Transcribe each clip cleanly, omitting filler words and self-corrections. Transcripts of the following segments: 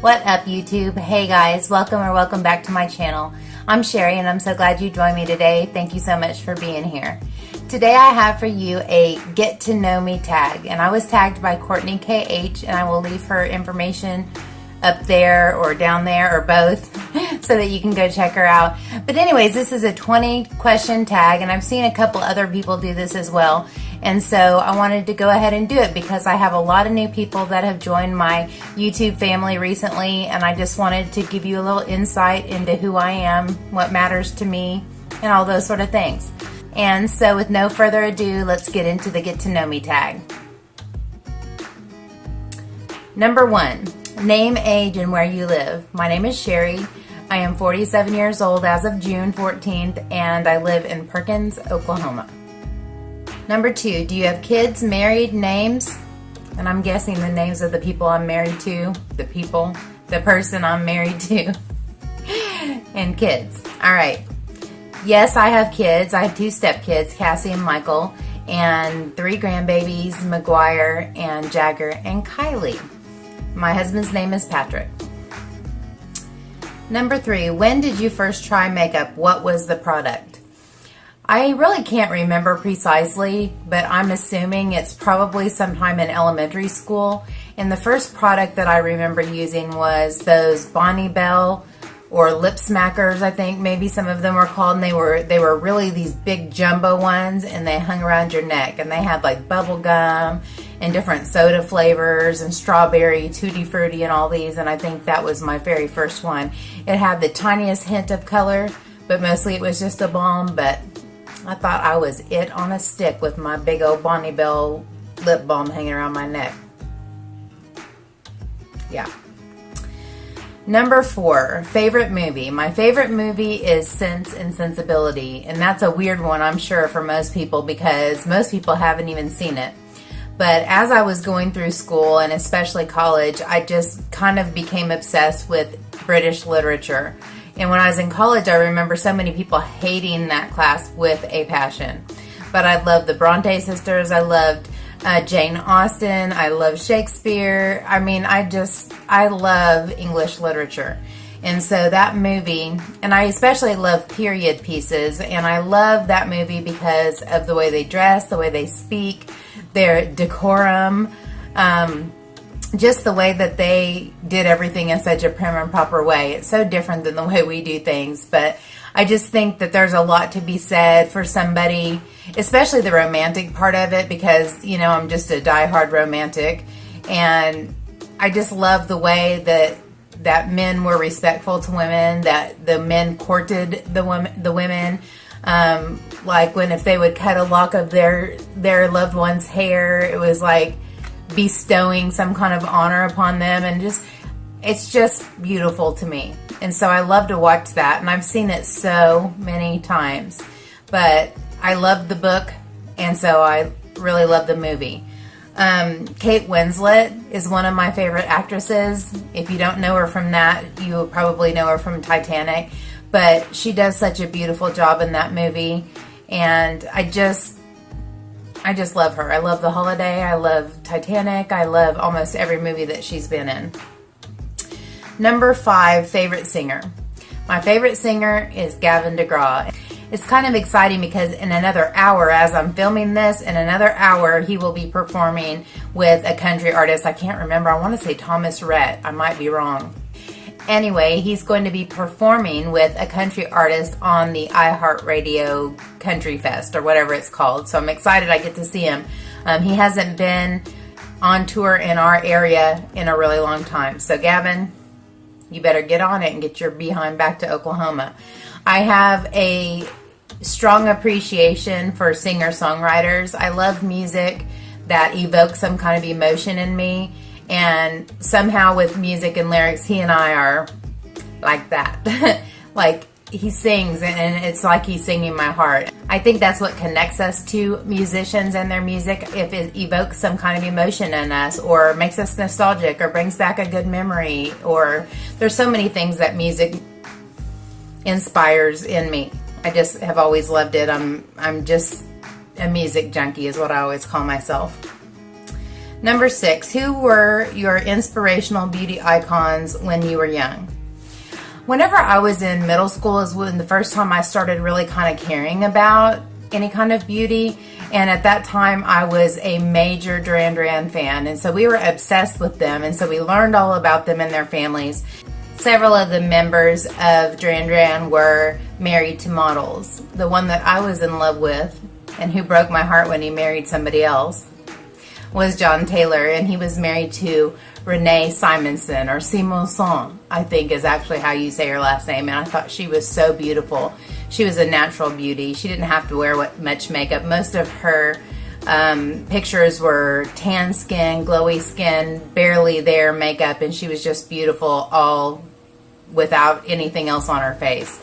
What up, YouTube? Hey guys, welcome back to my channel. I'm Sherri and I'm so glad you joined me today. Thank you so much for being here. Today I have for you a get to know me tag, and I was tagged by Courtney KH, and I will leave her information up there or down there or both so that you can go check her out. But anyways, this is a 20 question tag, and I've seen a couple other people do this as well. And so I wanted to go ahead and do it because I have a lot of new people that have joined my YouTube family recently, and I just wanted to give you a little insight into who I am, what matters to me, and all those sort of things. And so with no further ado, let's get into the get to know me tag. Number 1, name, age, and where you live. My name is Sherri. I am 47 years old as of June 14th, and I live in Perkins, Oklahoma. Number 2, do you have kids, married, names? And I'm guessing the names of the people I'm married to, the person I'm married to, and kids. All right. Yes, I have kids. I have 2 stepkids, Cassie and Michael, and 3 grandbabies, McGuire and Jagger and Kylie. My husband's name is Patrick. Number 3, when did you first try makeup? What was the product? I really can't remember precisely, but I'm assuming it's probably sometime in elementary school. And the first product that I remember using was those Bonnie Bell or lip smackers, I think maybe some of them were called, and they were really these big jumbo ones, and they hung around your neck, and they had like bubble gum and different soda flavors and strawberry, tutti frutti, and all these. And I think that was my very first one. It had the tiniest hint of color, but mostly it was just a balm. But I thought I was it on a stick with my big old Bonnie Bell lip balm hanging around my neck. Yeah. Number 4, favorite movie. My favorite movie is Sense and Sensibility, and that's a weird one, I'm sure, for most people because most people haven't even seen it. But as I was going through school, and especially college, I just kind of became obsessed with British literature. And when I was in college, I remember so many people hating that class with a passion. But I loved the Bronte sisters. I loved Jane Austen. I love Shakespeare. I mean, I love English literature. And so that movie, and I especially love period pieces, and I love that movie because of the way they dress, the way they speak, their decorum, just the way that they did everything in such a prim and proper way. It's so different than the way we do things, but I just think that there's a lot to be said for somebody, especially the romantic part of it, because, you know, I'm just a diehard romantic, and I just love the way that men were respectful to women, that the men courted the women, like when if they would cut a lock of their loved one's hair, it was like bestowing some kind of honor upon them, and it's just beautiful to me. And so I love to watch that, and I've seen it so many times, but I love the book, and so I really love the movie. Kate Winslet is one of my favorite actresses. If you don't know her from that, you will probably know her from Titanic, but she does such a beautiful job in that movie, and I just love her. I love The Holiday. I love Titanic. I love almost every movie that she's been in. Number 5, favorite singer. My favorite singer is Gavin DeGraw. It's kind of exciting because in another hour, as I'm filming this, in another hour, he will be performing with a country artist. I can't remember. I want to say Thomas Rhett. I might be wrong. Anyway, he's going to be performing with a country artist on the iHeartRadio Country Fest, or whatever it's called. So I'm excited I get to see him. He hasn't been on tour in our area in a really long time. So Gavin, you better get on it and get your behind back to Oklahoma. I have a strong appreciation for singer-songwriters. I love music that evokes some kind of emotion in me. And somehow with music and lyrics, he and I are like that. Like he sings and it's like he's singing my heart. I think that's what connects us to musicians and their music. If it evokes some kind of emotion in us, or makes us nostalgic, or brings back a good memory, or there's so many things that music inspires in me. I just have always loved it. I'm just a music junkie is what I always call myself. Number 6, who were your inspirational beauty icons when you were young? Whenever I was in middle school is when the first time I started really kind of caring about any kind of beauty. And at that time, I was a major Duran Duran fan. And so we were obsessed with them. And so we learned all about them and their families. Several of the members of Duran Duran were married to models. The one that I was in love with and who broke my heart when he married somebody else was John Taylor. And he was married to Renee Simonson, or Simonson, I think is actually how you say her last name. And I thought she was so beautiful. She was a natural beauty. She didn't have to wear much makeup. Most of her pictures were tan skin, glowy skin, barely there makeup, and she was just beautiful all without anything else on her face.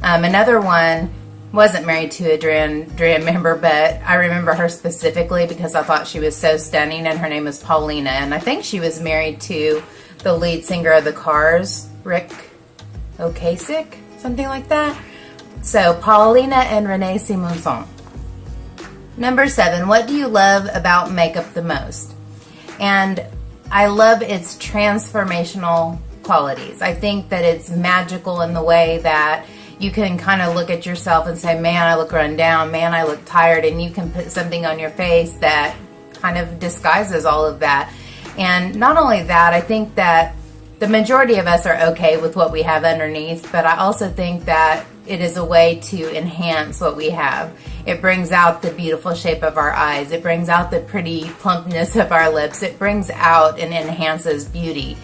Another one wasn't married to a Duran member, but I remember her specifically because I thought she was so stunning, and her name was Paulina, and I think she was married to the lead singer of the Cars, Rick Ocasek, something like that. So Paulina and Renee Simonson. Number 7, what do you love about makeup the most? And I love its transformational qualities. I think that it's magical in the way that you can kind of look at yourself and say, man, I look run down, man, I look tired, and you can put something on your face that kind of disguises all of that. And not only that, I think that the majority of us are okay with what we have underneath, but I also think that it is a way to enhance what we have. It brings out the beautiful shape of our eyes. It brings out the pretty plumpness of our lips. It brings out and enhances beauty.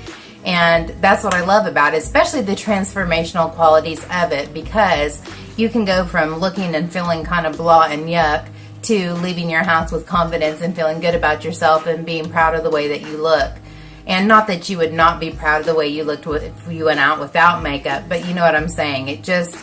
And that's what I love about it, especially the transformational qualities of it, because you can go from looking and feeling kind of blah and yuck to leaving your house with confidence and feeling good about yourself and being proud of the way that you look. And not that you would not be proud of the way you looked if you went out without makeup, but you know what I'm saying. It just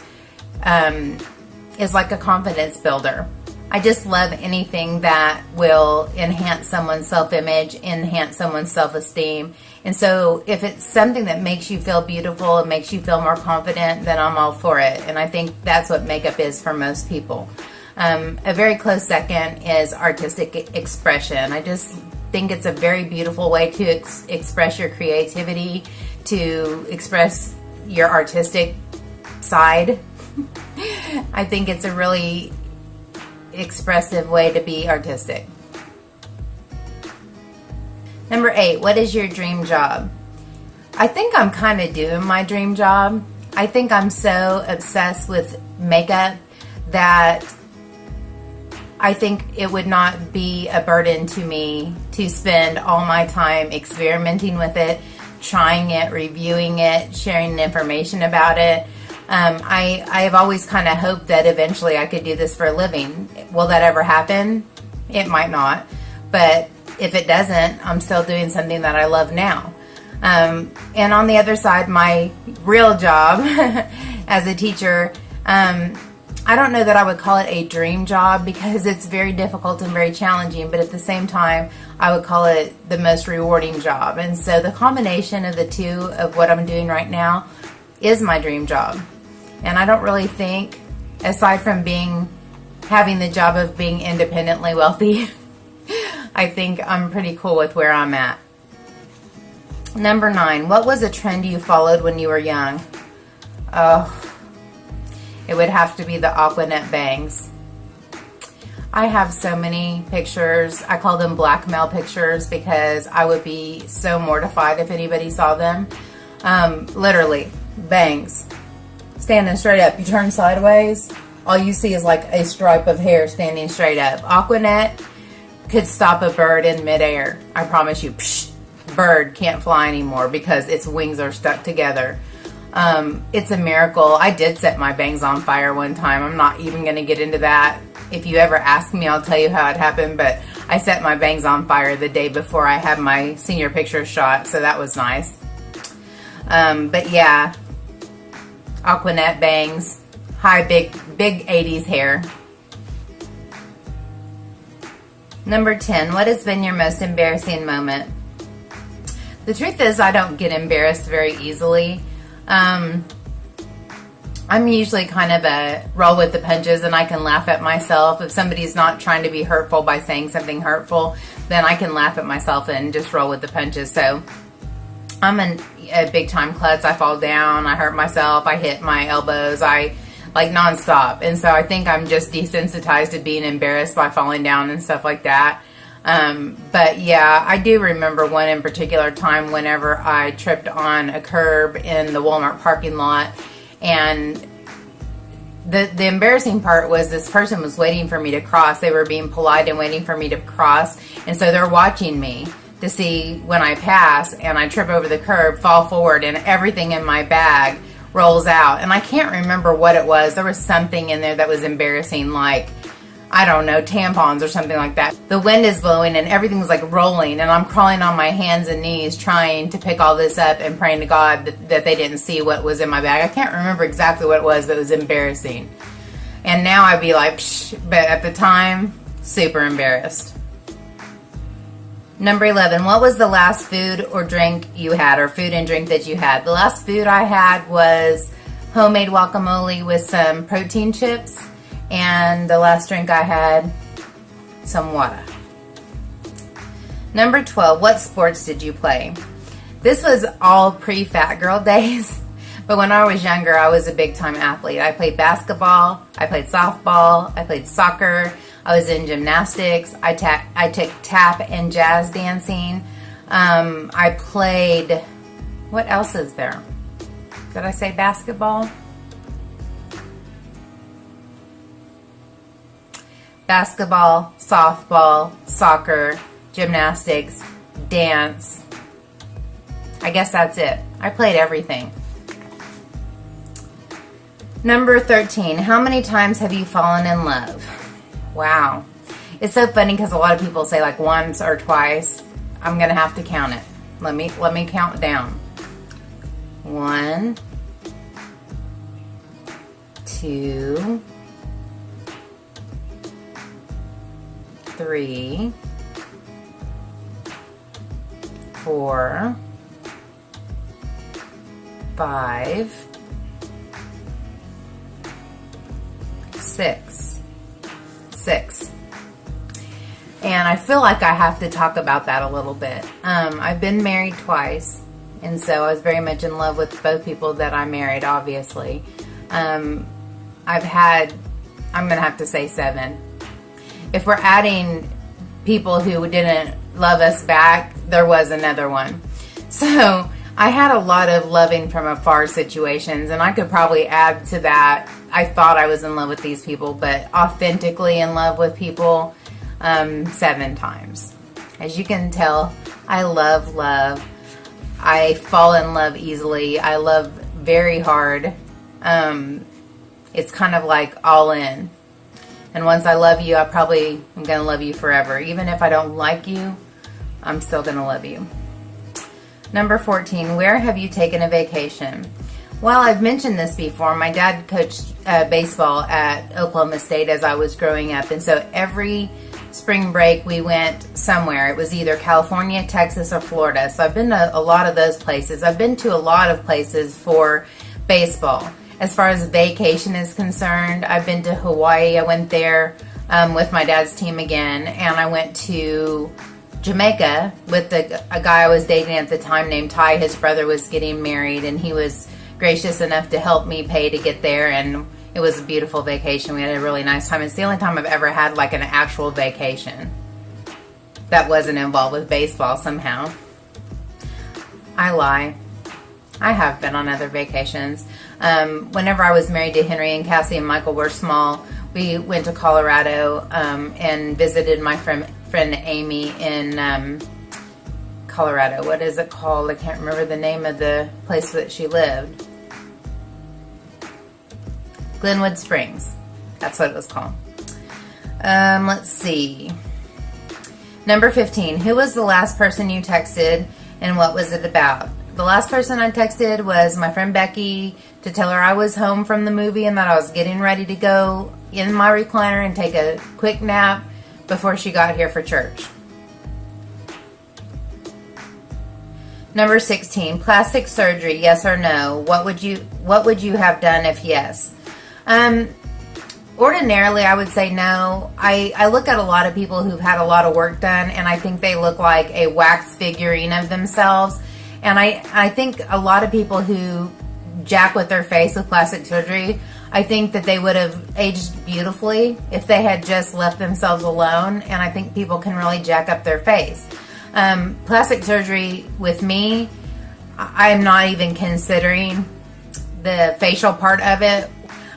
is like a confidence builder. I just love anything that will enhance someone's self-image, enhance someone's self-esteem. And so if it's something that makes you feel beautiful and makes you feel more confident, then I'm all for it. And I think that's what makeup is for most people. A very close second is artistic expression. I just think it's a very beautiful way to express your creativity, to express your artistic side. I think it's a really expressive way to be artistic. Number 8, what is your dream job? I think I'm kind of doing my dream job. I think I'm so obsessed with makeup that I think it would not be a burden to me to spend all my time experimenting with it, trying it, reviewing it, sharing information about it. I have always kind of hoped that eventually I could do this for a living. Will that ever happen? It might not. But if it doesn't, I'm still doing something that I love now. And on the other side, my real job as a teacher, I don't know that I would call it a dream job because it's very difficult and very challenging, but at the same time, I would call it the most rewarding job. And so the combination of the two of what I'm doing right now is my dream job. And I don't really think, aside from having the job of being independently wealthy, I think I'm pretty cool with where I'm at. Number 9, what was a trend you followed when you were young? Oh, it would have to be the Aquanet bangs. I have so many pictures. I call them blackmail pictures because I would be so mortified if anybody saw them. Literally, bangs. Standing straight up. You turn sideways, all you see is like a stripe of hair standing straight up. Aquanet could stop a bird in midair. I promise you, psh, bird can't fly anymore because its wings are stuck together. It's a miracle. I did set my bangs on fire one time. I'm not even going to get into that. If you ever ask me, I'll tell you how it happened, but I set my bangs on fire the day before I had my senior picture shot, so that was nice. But yeah, Aquanet bangs, high, big 80s hair. Number 10, what has been your most embarrassing moment? The truth is I don't get embarrassed very easily. I'm usually kind of a roll with the punches, and I can laugh at myself. If somebody's not trying to be hurtful by saying something hurtful, then I can laugh at myself and just roll with the punches. So I'm a big time klutz. I fall down, I hurt myself, I hit my elbows, I like nonstop. And so I think I'm just desensitized to being embarrassed by falling down and stuff like that. But yeah, I do remember one in particular time whenever I tripped on a curb in the Walmart parking lot. And the embarrassing part was this person was waiting for me to cross. They were being polite and waiting for me to cross. And so they're watching me to see when I pass, and I trip over the curb, fall forward, and everything in my bag rolls out. And I can't remember what it was. There was something in there that was embarrassing, like, I don't know, tampons or something like that. The wind is blowing and everything's like rolling, and I'm crawling on my hands and knees trying to pick all this up and praying to God that they didn't see what was in my bag. I can't remember exactly what it was, but it was embarrassing. And now I'd be like, psh, but at the time, super embarrassed. Number 11, what was the last food or drink you had, or food and drink that you had? The last food I had was homemade guacamole with some protein chips. And the last drink I had, some water. Number 12, what sports did you play? This was all pre-fat girl days. But when I was younger, I was a big time athlete. I played basketball, I played softball, I played soccer, I was in gymnastics, I took tap and jazz dancing. I played, what else is there? Did I say basketball? Basketball, softball, soccer, gymnastics, dance. I guess that's it. I played everything. Number 13, how many times have you fallen in love? Wow. It's so funny because a lot of people say like once or twice. I'm going to have to count it. Let me count down. 1, 2, 3, 4, 5, 6. And I feel like I have to talk about that a little bit. I've been married twice, and so I was very much in love with both people that I married, obviously. I'm going to have to say 7. If we're adding people who didn't love us back, there was another one. So I had a lot of loving from afar situations, and I could probably add to that. I thought I was in love with these people, but authentically in love with people, 7 times. As you can tell, I love love. I fall in love easily. I love very hard. It's kind of like all in. And once I love you, I probably am going to love you forever. Even if I don't like you, I'm still going to love you. Number 14, where have you taken a vacation? Well, I've mentioned this before. My dad coached baseball at Oklahoma State as I was growing up. And so every spring break we went somewhere. It was either California, Texas, or Florida. So I've been to a lot of those places. I've been to a lot of places for baseball. As far as vacation is concerned, I've been to Hawaii. I went there with my dad's team again, and I went to Jamaica with a guy I was dating at the time named Ty. His brother was getting married, and he was gracious enough to help me pay to get there, and it was a beautiful vacation. We had a really nice time. It's the only time I've ever had like an actual vacation that wasn't involved with baseball somehow. I lie. I have been on other vacations. Whenever I was married to Henry, and Cassie and Michael were small, we went to Colorado and visited my friend Amy in Colorado. What is it called? I can't remember the name of the place that she lived. Glenwood Springs. That's what it was called. Let's see. Number 15. Who was the last person you texted, and what was it about? The last person I texted was my friend Becky to tell her I was home from the movie and that I was getting ready to go in my recliner and take a quick nap before she got here for church. Number 16, plastic surgery, yes or no? What would you have done if yes? Ordinarily, I would say no. I look at a lot of people who've had a lot of work done, and I think they look like a wax figurine of themselves. And I think a lot of people who jack with their face with plastic surgery, I think that they would have aged beautifully if they had just left themselves alone. And I think people can really jack up their face. Plastic surgery with me, I'm not even considering the facial part of it.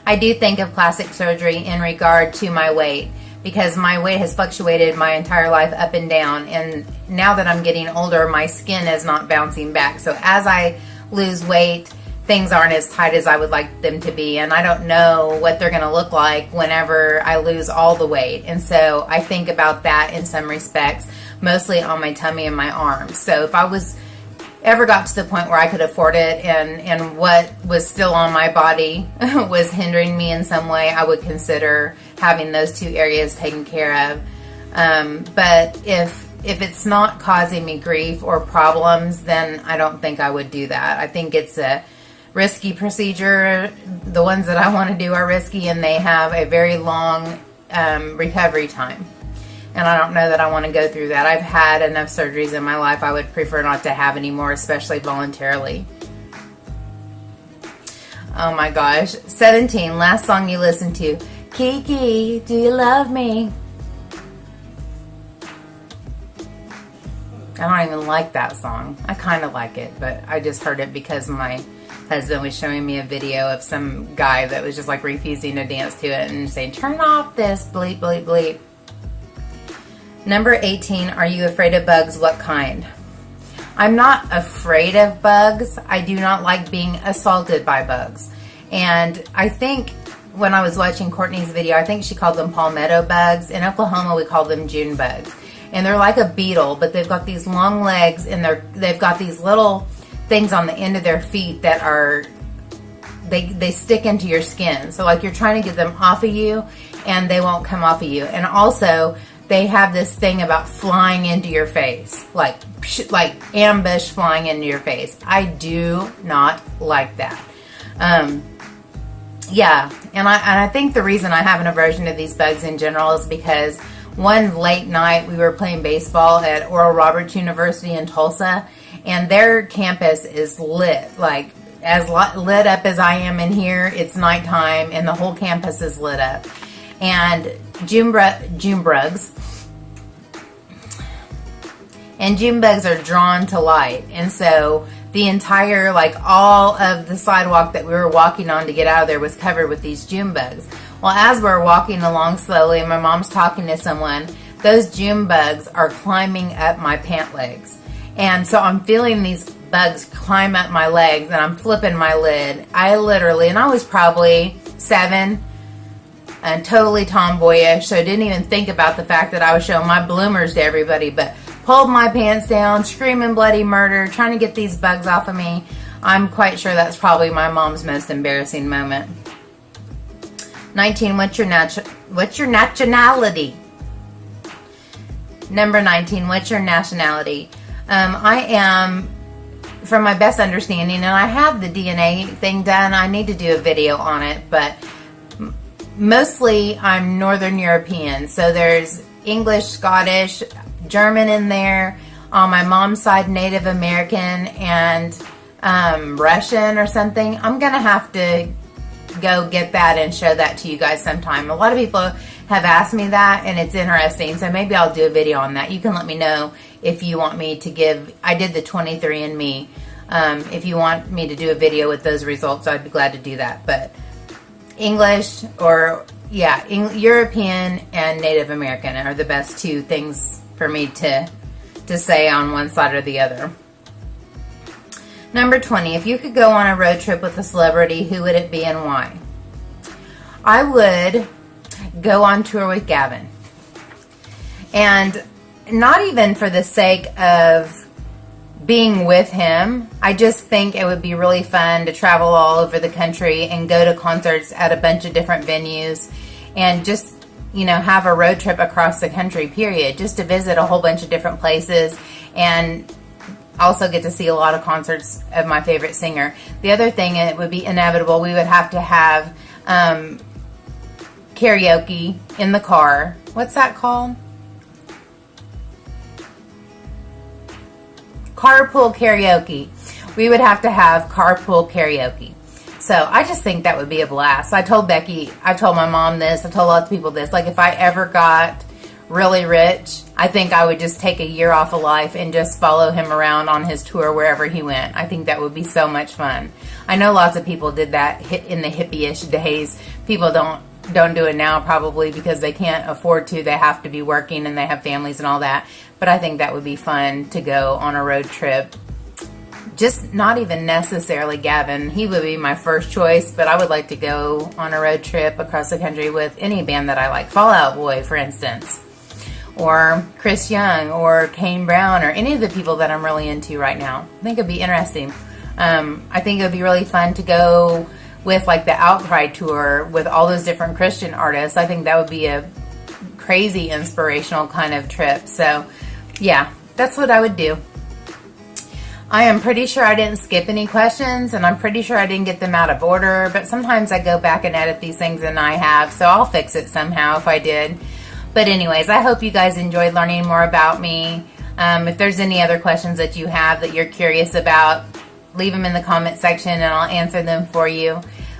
I do think of plastic surgery in regard to my weight, because my weight has fluctuated my entire life up and down, and now that I'm getting older, my skin is not bouncing back. So as I lose weight, things aren't as tight as I would like them to be, and I don't know what they're going to look like whenever I lose all the weight. And so I think about that in some respects, mostly on my tummy and my arms. So if I was ever got to the point where I could afford it, and what was still on my body was hindering me in some way, I would consider having those two areas taken care of. But if it's not causing me grief or problems, then I don't think I would do that. I think it's a risky procedure. The ones that I want to do are risky, and they have a very long recovery time. And I don't know that I want to go through that. I've had enough surgeries in my life. I would prefer not to have any more, especially voluntarily. Oh my gosh. 17, last song you listened to. Kiki, do you love me? I don't even like that song. I kind of like it, but I just heard it because my husband was showing me a video of some guy that was just like refusing to dance to it and saying, turn off this, bleep, bleep, bleep. Number 18, are you afraid of bugs? What kind? I'm not afraid of bugs. I do not like being assaulted by bugs. And I think when I was watching Courtney's video, I think she called them palmetto bugs. In Oklahoma, we call them June bugs. And they're like a beetle, but they've got these long legs, and they've got these little things on the end of their feet that are, they stick into your skin. So like you're trying to get them off of you, and they won't come off of you. And also, they have this thing about flying into your face, like ambush flying into your face. I do not like that. Yeah, and I think the reason I have an aversion to these bugs in general is because one late night we were playing baseball at Oral Roberts University in Tulsa, and their campus is lit, like as lit up as I am in here. It's nighttime, and the whole campus is lit up. And June bugs are drawn to light, and so the entire, like all of the sidewalk that we were walking on to get out of there was covered with these June bugs. Well, as we're walking along slowly and my mom's talking to someone, those June bugs are climbing up my pant legs. And so I'm feeling these bugs climb up my legs, and I'm flipping my lid. I was probably 7 and totally tomboyish, so I didn't even think about the fact that I was showing my bloomers to everybody, but pulled my pants down, screaming bloody murder, trying to get these bugs off of me. I'm quite sure that's probably my mom's most embarrassing moment. 19, what's your nationality? Number 19, what's your nationality? I am, from my best understanding, and I have the DNA thing done. I need to do a video on it, but mostly I'm Northern European. So there's English, Scottish, German in there. On my mom's side, Native American, and Russian or something. I'm going to have to go get that and show that to you guys sometime. A lot of people have asked me that, and it's interesting, so maybe I'll do a video on that. You can let me know if you want me to give, I did the 23andMe. If you want me to do a video with those results, I'd be glad to do that. But English, or yeah, European and Native American are the best two things for me to say on one side or the other. Number 20, if you could go on a road trip with a celebrity, who would it be and why? I would go on tour with Gavin. And not even for the sake of being with him. I just think it would be really fun to travel all over the country and go to concerts at a bunch of different venues, and just, you know, have a road trip across the country, period, just to visit a whole bunch of different places. And also get to see a lot of concerts of my favorite singer. The other thing, it would be inevitable, we would have to have karaoke in the car. What's that called? Carpool karaoke. We would have to have carpool karaoke. So I just think that would be a blast. I told Becky, I told my mom this, I told lots of people this. Like, if I ever got really rich, I think I would just take a year off of life and just follow him around on his tour wherever he went. I think that would be so much fun. I know lots of people did that in the hippie-ish days. People don't do it now probably because they can't afford to. They have to be working and they have families and all that. But I think that would be fun to go on a road trip. Just not even necessarily Gavin. He would be my first choice, but I would like to go on a road trip across the country with any band that I like. Fall Out Boy, for instance. Or Chris Young, or Kane Brown, or any of the people that I'm really into right now. I think it'd be interesting. I think it would be really fun to go with like the Outcry tour with all those different Christian artists. I think that would be a crazy inspirational kind of trip. So yeah, that's what I would do. I am pretty sure I didn't skip any questions, and I'm pretty sure I didn't get them out of order, but sometimes I go back and edit these things, and I have, so I'll fix it somehow if I did. But anyways, I hope you guys enjoyed learning more about me. If there's any other questions that you have that you're curious about, leave them in the comment section and I'll answer them for you.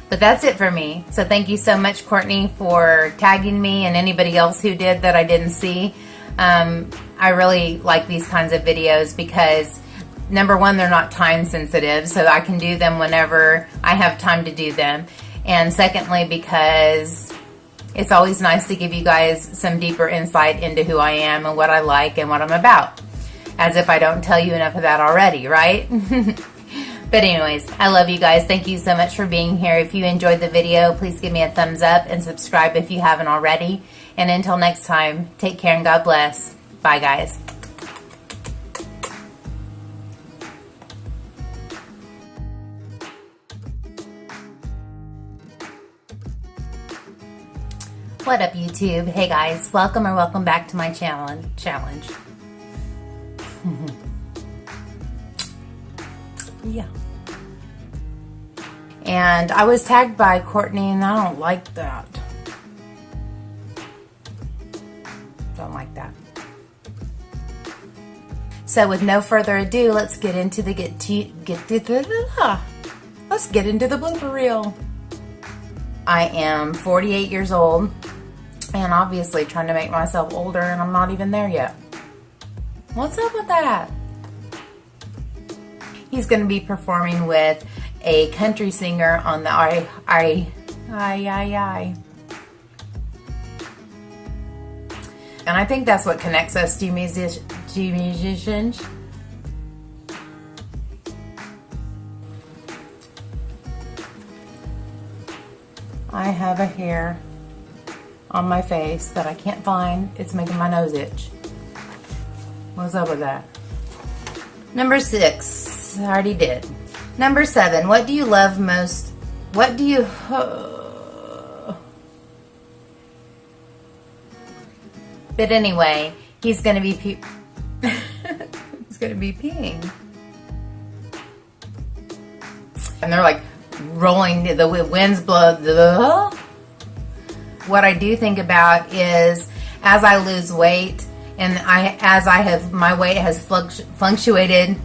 But that's it for me. So thank you so much, Courtney, for tagging me, and anybody else who did that I didn't see. I really like these kinds of videos because, number one, they're not time sensitive, so I can do them whenever I have time to do them. And secondly, because it's always nice to give you guys some deeper insight into who I am and what I like and what I'm about. As if I don't tell you enough of that already, right? But anyways, I love you guys. Thank you so much for being here. If you enjoyed the video, please give me a thumbs up and subscribe if you haven't already. And until next time, take care and God bless. Bye, guys. What up, YouTube? Hey guys, welcome or welcome back to my challenge. Yeah. And I was tagged by Courtney, and I don't like that. Don't like that. So with no further ado, let's get into the let's get into the blooper reel. I am 48 years old, and obviously trying to make myself older, and I'm not even there yet. What's up with that? He's going to be performing with a country singer on the I. And I think that's what connects us to musicians. I have a hair on my face that I can't find. It's making my nose itch. What's up with that? Number 6. I already did. Number 7. What do you love most? What do you... But anyway, he's going to be he's going to be peeing. And they're like rolling, the winds blow. What I do think about is, as I lose weight, and my weight has fluctuated.